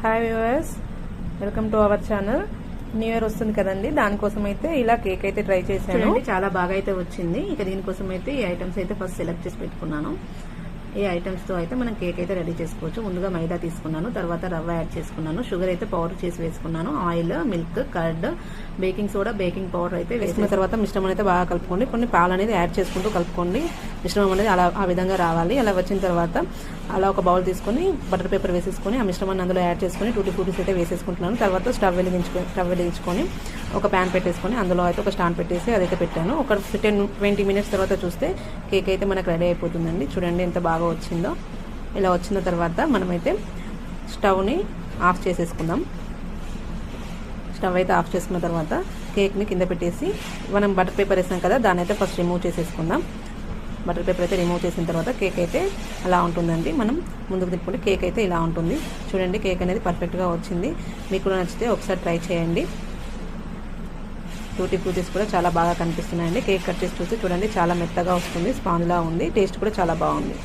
Hi viewers, welcome to our channel. New year వస్తుంది కదండి, దానికోసం అయితే ఇలా కేక్ అయితే ట్రై చేశాను. చాలా బాగా అయితే వచ్చింది. ఇక దీనికోసం అయితే ఈ ఐటమ్స్ అయితే ఫస్ట్ సెలెక్ట్ చేసి పెట్టుకున్నాను. ఈ ఐటమ్స్ తో అయితే మనం కేక్ అయితే రెడీ చేసుకోవచ్చు. ముందుగా మైదా తీసుకున్నాను, తర్వాత రవ్వ యాడ్ చేసుకున్నాను, షుగర్ అయితే పౌడర్ చేసి వేసుకున్నాను, oil, milk, curd, baking soda, baking powder అయితే వేసుకున్న తర్వాత మిశ్రమం అయితే బాగా కలుపుకోండి. కొన్ని పాలు అనేది యాడ్ చేసుకుంటూ కలుపుకోండి. మిశ్రమం అనేది అలా ఆ విధంగా రావాలి. అలా వచ్చిన తర్వాత అలా ఒక బౌల్ తీసుకొని బటర్ పేపర్ వేసేసుకొని ఆ మిశ్రమాన్ని అందులో యాడ్ చేసుకొని టూటీ ఫ్రూటీస్ అయితే వేసేసుకుంటున్నాను. తర్వాత స్టవ్ వెలిగించుకొని ఒక ప్యాన్ పెట్టేసుకొని అందులో అయితే ఒక స్టాండ్ పెట్టేసి అదైతే పెట్టాను. ఒక 10-20 మినిట్స్ తర్వాత చూస్తే కేక్ అయితే మనకు రెడీ అయిపోతుందండి. చూడండి ఎంత బాగా వచ్చిందో. ఇలా వచ్చిన తర్వాత మనమైతే స్టవ్ని ఆఫ్ చేసేసుకుందాం. స్టవ్ అయితే ఆఫ్ చేసుకున్న తర్వాత కేక్ని కింద పెట్టేసి మనం బటర్ పేపర్ వేసాం కదా, దాన్ని అయితే ఫస్ట్ రిమూవ్ చేసేసుకుందాం. బటర్ పేపర్ అయితే రిమూవ్ చేసిన తర్వాత కేక్ అయితే అలా ఉంటుందండి. మనం ముందుకు తిప్పుకుంటే కేక్ అయితే ఇలా ఉంటుంది. చూడండి, కేక్ అనేది పర్ఫెక్ట్గా వచ్చింది. మీకు కూడా నచ్చితే ఒకసారి ట్రై చేయండి. టూటీ ఫ్రూటీస్ కూడా చాలా బాగా కనిపిస్తున్నాయండి. కేక్ కట్ చేసి చూసి చూడండి, చాలా మెత్తగా వస్తుంది, స్పాంజ్లా ఉంది. టేస్ట్ కూడా చాలా బాగుంది.